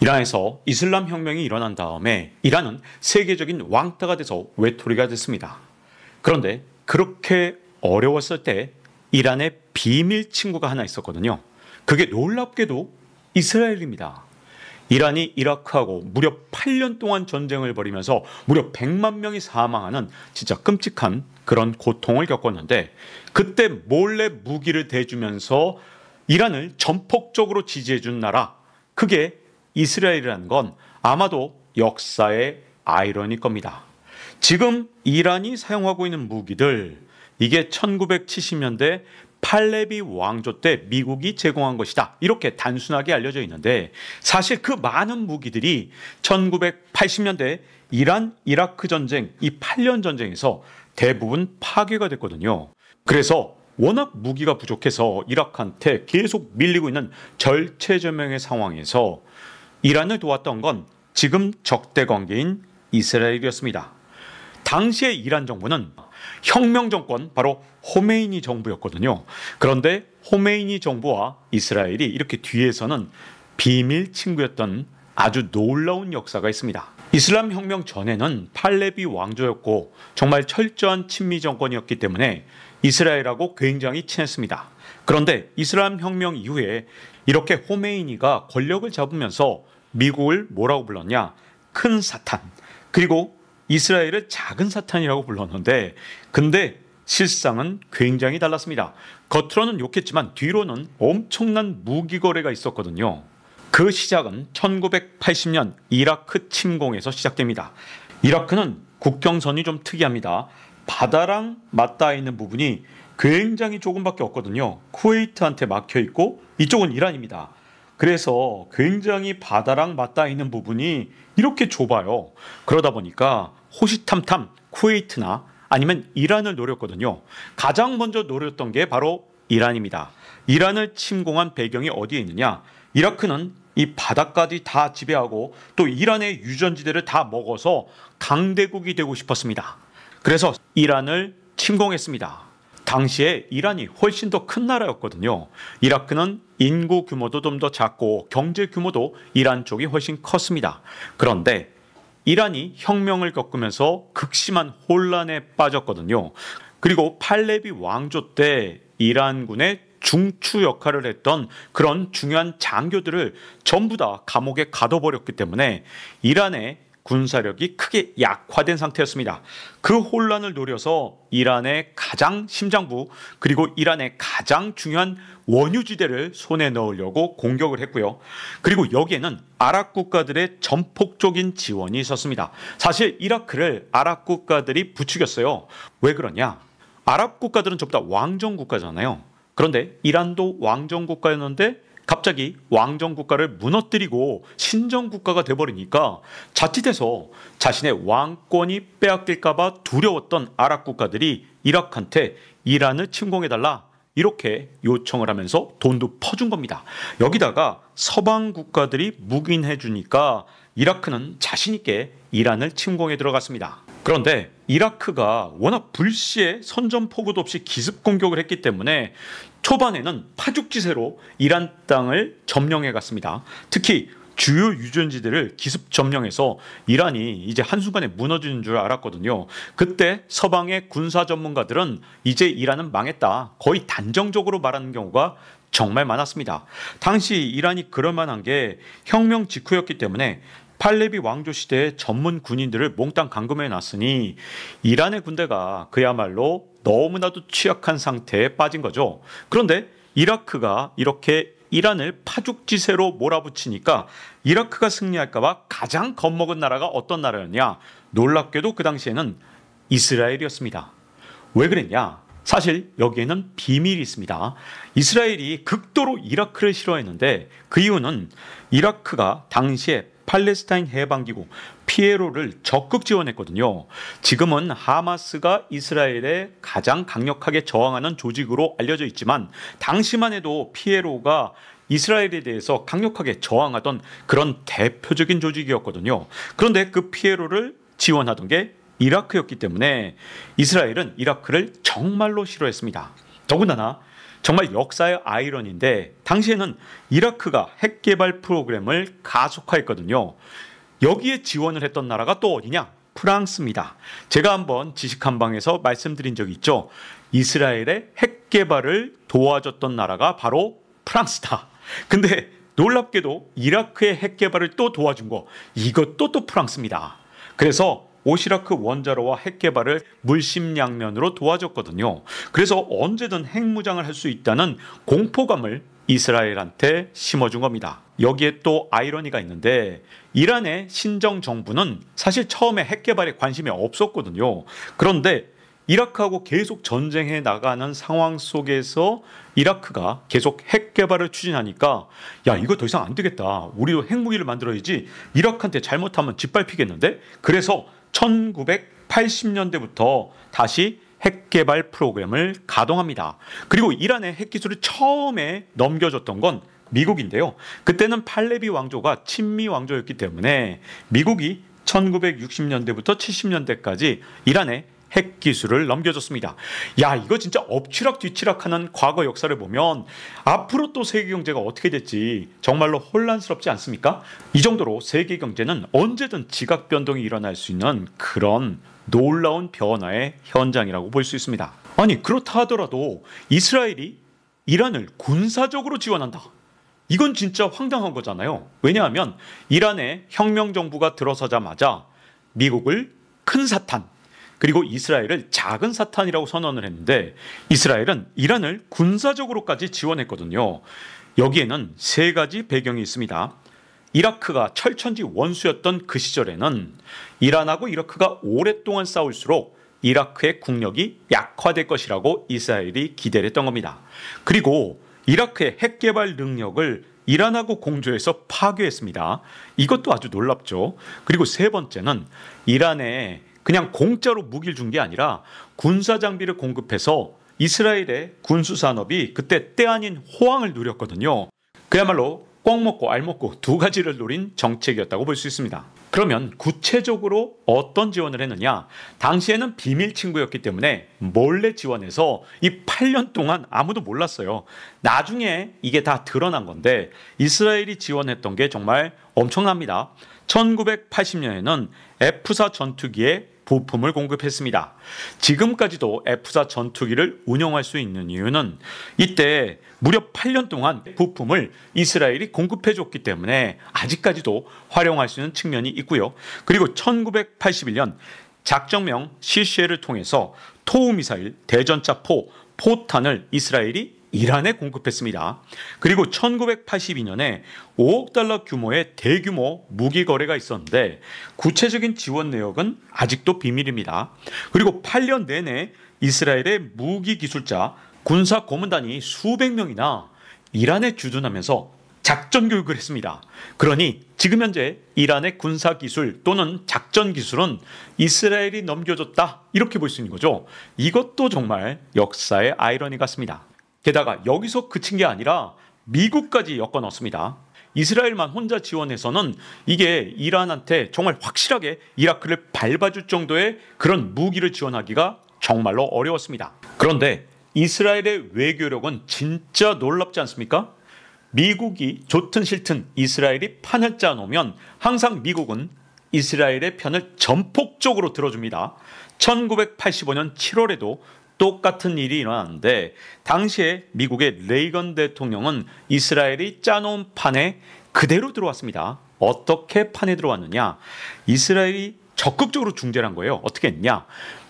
이란에서 이슬람 혁명이 일어난 다음에 이란은 세계적인 왕따가 돼서 외톨이가 됐습니다. 그런데 그렇게 어려웠을 때 이란의 비밀 친구가 하나 있었거든요. 그게 놀랍게도 이스라엘입니다. 이란이 이라크하고 무려 8년 동안 전쟁을 벌이면서 무려 100만 명이 사망하는 진짜 끔찍한 그런 고통을 겪었는데, 그때 몰래 무기를 대주면서 이란을 전폭적으로 지지해준 나라, 그게 이스라엘이라는 건 아마도 역사의 아이러니일 겁니다. 지금 이란이 사용하고 있는 무기들, 이게 1970년대 팔레비 왕조 때 미국이 제공한 것이다, 이렇게 단순하게 알려져 있는데, 사실 그 많은 무기들이 1980년대 이란 이라크 전쟁, 이 8년 전쟁에서 대부분 파괴가 됐거든요. 그래서 워낙 무기가 부족해서 이라크한테 계속 밀리고 있는 절체절명의 상황에서 이란을 도왔던 건 지금 적대 관계인 이스라엘이었습니다. 당시에 이란 정부는 혁명 정권, 바로 호메이니 정부였거든요. 그런데 호메이니 정부와 이스라엘이 이렇게 뒤에서는 비밀 친구였던 아주 놀라운 역사가 있습니다. 이슬람 혁명 전에는 팔레비 왕조였고 정말 철저한 친미 정권이었기 때문에 이스라엘하고 굉장히 친했습니다. 그런데 이슬람 혁명 이후에 이렇게 호메이니가 권력을 잡으면서 미국을 뭐라고 불렀냐? 큰 사탄, 그리고 이스라엘을 작은 사탄이라고 불렀는데, 근데 실상은 굉장히 달랐습니다. 겉으로는 욕했지만 뒤로는 엄청난 무기 거래가 있었거든요. 그 시작은 1980년 이라크 침공에서 시작됩니다. 이라크는 국경선이 좀 특이합니다. 바다랑 맞닿아 있는 부분이 굉장히 조금밖에 없거든요. 쿠웨이트한테 막혀 있고 이쪽은 이란입니다. 그래서 굉장히 바다랑 맞닿아 있는 부분이 이렇게 좁아요. 그러다 보니까 호시탐탐 쿠웨이트나 아니면 이란을 노렸거든요. 가장 먼저 노렸던 게 바로 이란입니다. 이란을 침공한 배경이 어디에 있느냐? 이라크는 이 바다까지 다 지배하고 또 이란의 유전지대를 다 먹어서 강대국이 되고 싶었습니다. 그래서 이란을 침공했습니다. 당시에 이란이 훨씬 더 큰 나라였거든요. 이라크는 인구 규모도 좀 더 작고 경제 규모도 이란 쪽이 훨씬 컸습니다. 그런데 이란이 혁명을 겪으면서 극심한 혼란에 빠졌거든요. 그리고 팔레비 왕조 때 이란군의 중추 역할을 했던 그런 중요한 장교들을 전부 다 감옥에 가둬버렸기 때문에 이란의 군사력이 크게 약화된 상태였습니다. 그 혼란을 노려서 이란의 가장 심장부, 그리고 이란의 가장 중요한 원유지대를 손에 넣으려고 공격을 했고요. 그리고 여기에는 아랍 국가들의 전폭적인 지원이 있었습니다. 사실 이라크를 아랍 국가들이 부추겼어요. 왜 그러냐? 아랍 국가들은 전부 다 왕정 국가잖아요. 그런데 이란도 왕정 국가였는데 갑자기 왕정 국가를 무너뜨리고 신정 국가가 돼버리니까 자칫해서 자신의 왕권이 빼앗길까봐 두려웠던 아랍 국가들이 이라크한테 이란을 침공해달라, 이렇게 요청을 하면서 돈도 퍼준 겁니다. 여기다가 서방 국가들이 묵인해 주니까 이라크는 자신 있게 이란을 침공해 들어갔습니다. 그런데 이라크가 워낙 불시에 선전포고도 없이 기습 공격을 했기 때문에 초반에는 파죽지세로 이란 땅을 점령해 갔습니다. 특히 주요 유전지대를 기습 점령해서 이란이 이제 한순간에 무너지는 줄 알았거든요. 그때 서방의 군사 전문가들은 이제 이란은 망했다, 거의 단정적으로 말하는 경우가 정말 많았습니다. 당시 이란이 그럴 만한 게 혁명 직후였기 때문에 팔레비 왕조 시대의 전문 군인들을 몽땅 감금해 놨으니 이란의 군대가 그야말로 너무나도 취약한 상태에 빠진 거죠. 그런데 이라크가 이렇게 이란을 파죽지세로 몰아붙이니까 이라크가 승리할까봐 가장 겁먹은 나라가 어떤 나라였냐? 놀랍게도 그 당시에는 이스라엘이었습니다. 왜 그랬냐? 사실 여기에는 비밀이 있습니다. 이스라엘이 극도로 이라크를 싫어했는데 그 이유는 이라크가 당시에 팔레스타인 해방기구 피에로를 적극 지원했거든요. 지금은 하마스가 이스라엘에 가장 강력하게 저항하는 조직으로 알려져 있지만 당시만 해도 피에로가 이스라엘에 대해서 강력하게 저항하던 그런 대표적인 조직이었거든요. 그런데 그 피에로를 지원하던 게 이라크였기 때문에 이스라엘은 이라크를 정말로 싫어했습니다. 더군다나 정말 역사의 아이러니인데 당시에는 이라크가 핵 개발 프로그램을 가속화했거든요. 여기에 지원을 했던 나라가 또 어디냐? 프랑스입니다. 제가 한번 지식한방에서 말씀드린 적이 있죠. 이스라엘의 핵 개발을 도와줬던 나라가 바로 프랑스다. 근데 놀랍게도 이라크의 핵 개발을 또 도와준 거, 이것도 또 프랑스입니다. 그래서 오시라크 원자로와 핵 개발을 물심양면으로 도와줬거든요. 그래서 언제든 핵무장을 할 수 있다는 공포감을 이스라엘한테 심어준 겁니다. 여기에 또 아이러니가 있는데 이란의 신정 정부는 사실 처음에 핵 개발에 관심이 없었거든요. 그런데 이라크하고 계속 전쟁해 나가는 상황 속에서 이라크가 계속 핵 개발을 추진하니까 야, 이거 더 이상 안 되겠다. 우리도 핵무기를 만들어야지. 이라크한테 잘못하면 짓밟히겠는데? 그래서 1980년대부터 다시 핵 개발 프로그램을 가동합니다. 그리고 이란의 핵 기술을 처음에 넘겨줬던 건 미국인데요. 그때는 팔레비 왕조가 친미 왕조였기 때문에 미국이 1960년대부터 70년대까지 이란에 핵 기술을 넘겨줬습니다. 야, 이거 진짜 엎치락 뒤치락하는 과거 역사를 보면 앞으로 또 세계 경제가 어떻게 될지 정말로 혼란스럽지 않습니까? 이 정도로 세계 경제는 언제든 지각 변동이 일어날 수 있는 그런 놀라운 변화의 현장이라고 볼 수 있습니다. 아니, 그렇다 하더라도 이스라엘이 이란을 군사적으로 지원한다. 이건 진짜 황당한 거잖아요. 왜냐하면 이란의 혁명 정부가 들어서자마자 미국을 큰 사탄, 그리고 이스라엘을 작은 사탄이라고 선언을 했는데 이스라엘은 이란을 군사적으로까지 지원했거든요. 여기에는 세 가지 배경이 있습니다. 이라크가 철천지 원수였던 그 시절에는 이란하고 이라크가 오랫동안 싸울수록 이라크의 국력이 약화될 것이라고 이스라엘이 기대를 했던 겁니다. 그리고 이라크의 핵 개발 능력을 이란하고 공조해서 파괴했습니다. 이것도 아주 놀랍죠. 그리고 세 번째는 이란에 그냥 공짜로 무기를 준 게 아니라 군사 장비를 공급해서 이스라엘의 군수 산업이 그때 때 아닌 호황을 누렸거든요. 그야말로 꼭 먹고 알 먹고 두 가지를 노린 정책이었다고 볼 수 있습니다. 그러면 구체적으로 어떤 지원을 했느냐? 당시에는 비밀 친구였기 때문에 몰래 지원해서 이 8년 동안 아무도 몰랐어요. 나중에 이게 다 드러난 건데 이스라엘이 지원했던 게 정말 엄청납니다. 1980년에는 F-4 전투기에 부품을 공급했습니다. 지금까지도 F-4 전투기를 운용할 수 있는 이유는 이때 무려 8년 동안 부품을 이스라엘이 공급해줬기 때문에 아직까지도 활용할 수 있는 측면이 있고요. 그리고 1981년 작전명 CCL을 통해서 토우미사일, 대전차포, 포탄을 이스라엘이 이란에 공급했습니다. 그리고 1982년에 5억 달러 규모의 대규모 무기 거래가 있었는데 구체적인 지원 내역은 아직도 비밀입니다. 그리고 8년 내내 이스라엘의 무기 기술자, 군사 고문단이 수백 명이나 이란에 주둔하면서 작전 교육을 했습니다. 그러니 지금 현재 이란의 군사 기술 또는 작전 기술은 이스라엘이 넘겨줬다, 이렇게 볼 수 있는 거죠. 이것도 정말 역사의 아이러니 같습니다. 게다가 여기서 그친 게 아니라 미국까지 엮어 넣습니다. 이스라엘만 혼자 지원해서는 이게 이란한테 정말 확실하게 이라크를 밟아줄 정도의 그런 무기를 지원하기가 정말로 어려웠습니다. 그런데 이스라엘의 외교력은 진짜 놀랍지 않습니까? 미국이 좋든 싫든 이스라엘이 판을 짜놓으면 항상 미국은 이스라엘의 편을 전폭적으로 들어줍니다. 1985년 7월에도 똑같은 일이 일어났는데 당시에 미국의 레이건 대통령은 이스라엘이 짜놓은 판에 그대로 들어왔습니다. 어떻게 판에 들어왔느냐? 이스라엘이 적극적으로 중재를 한 거예요. 어떻게 했냐?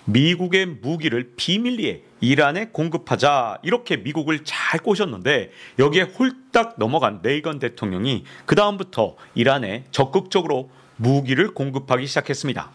미국의 무기를 비밀리에 이란에 공급하자, 이렇게 미국을 잘 꼬셨는데 여기에 홀딱 넘어간 레이건 대통령이 그 다음부터 이란에 적극적으로 무기를 공급하기 시작했습니다.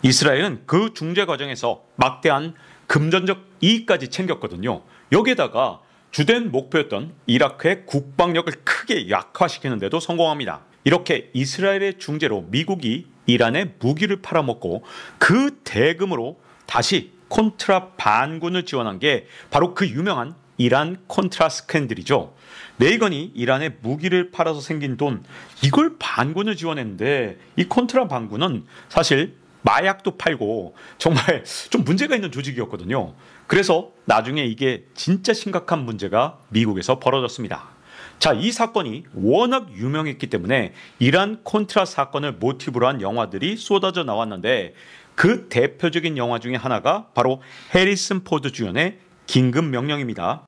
이스라엘은 그 중재 과정에서 막대한 금전적 이익까지 챙겼거든요. 여기에다가 주된 목표였던 이라크의 국방력을 크게 약화시키는 데도 성공합니다. 이렇게 이스라엘의 중재로 미국이 이란에 무기를 팔아먹고 그 대금으로 다시 콘트라 반군을 지원한 게 바로 그 유명한 이란 콘트라 스캔들이죠. 레이건이 이란에 무기를 팔아서 생긴 돈, 이걸 반군을 지원했는데 이 콘트라 반군은 사실 마약도 팔고 정말 좀 문제가 있는 조직이었거든요. 그래서 나중에 이게 진짜 심각한 문제가 미국에서 벌어졌습니다. 자, 이 사건이 워낙 유명했기 때문에 이란 콘트라 사건을 모티브로 한 영화들이 쏟아져 나왔는데 그 대표적인 영화 중에 하나가 바로 해리슨 포드 주연의 긴급 명령입니다.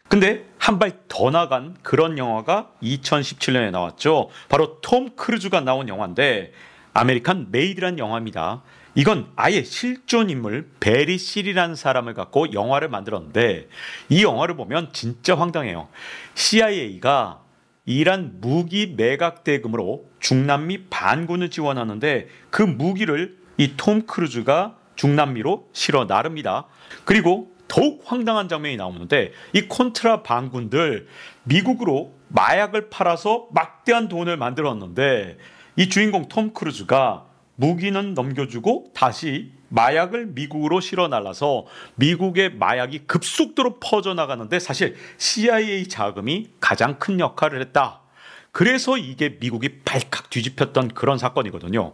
근데 한 발 더 나간 그런 영화가 2017년에 나왔죠. 바로 톰 크루즈가 나온 영화인데 아메리칸 메이드란 영화입니다. 이건 아예 실존 인물 베리 실이라는 사람을 갖고 영화를 만들었는데 이 영화를 보면 진짜 황당해요. CIA가 이란 무기 매각 대금으로 중남미 반군을 지원하는데 그 무기를 이 톰 크루즈가 중남미로 실어 나릅니다. 그리고 더욱 황당한 장면이 나오는데 이 콘트라 반군들 미국으로 마약을 팔아서 막대한 돈을 만들었는데 이 주인공 톰 크루즈가 무기는 넘겨주고 다시 마약을 미국으로 실어 날라서 미국의 마약이 급속도로 퍼져나가는데 사실 CIA 자금이 가장 큰 역할을 했다. 그래서 이게 미국이 발칵 뒤집혔던 그런 사건이거든요.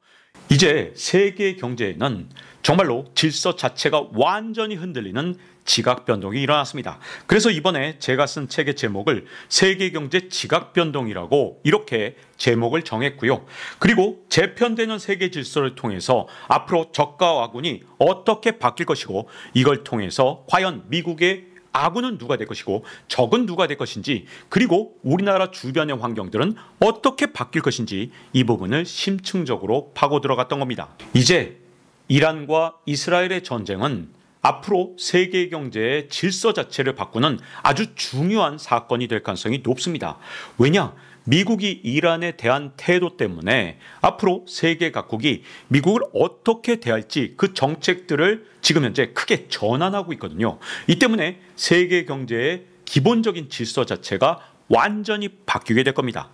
이제 세계 경제에는 정말로 질서 자체가 완전히 흔들리는 지각 변동이 일어났습니다. 그래서 이번에 제가 쓴 책의 제목을 세계 경제 지각 변동이라고 이렇게 제목을 정했고요. 그리고 재편되는 세계 질서를 통해서 앞으로 적과 아군이 어떻게 바뀔 것이고 이걸 통해서 과연 미국의 아군은 누가 될 것이고 적은 누가 될 것인지 그리고 우리나라 주변의 환경들은 어떻게 바뀔 것인지 이 부분을 심층적으로 파고 들어갔던 겁니다. 이제 이란과 이스라엘의 전쟁은 앞으로 세계 경제의 질서 자체를 바꾸는 아주 중요한 사건이 될 가능성이 높습니다. 왜냐? 미국이 이란에 대한 태도 때문에 앞으로 세계 각국이 미국을 어떻게 대할지 그 정책들을 지금 현재 크게 전환하고 있거든요. 이 때문에 세계 경제의 기본적인 질서 자체가 완전히 바뀌게 될 겁니다.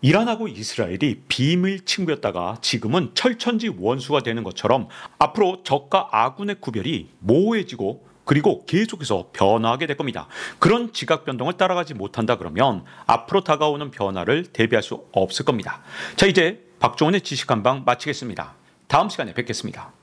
이란하고 이스라엘이 비밀 친구였다가 지금은 철천지 원수가 되는 것처럼 앞으로 적과 아군의 구별이 모호해지고 그리고 계속해서 변화하게 될 겁니다. 그런 지각 변동을 따라가지 못한다 그러면 앞으로 다가오는 변화를 대비할 수 없을 겁니다. 자, 이제 박종훈의 지식한방 마치겠습니다. 다음 시간에 뵙겠습니다.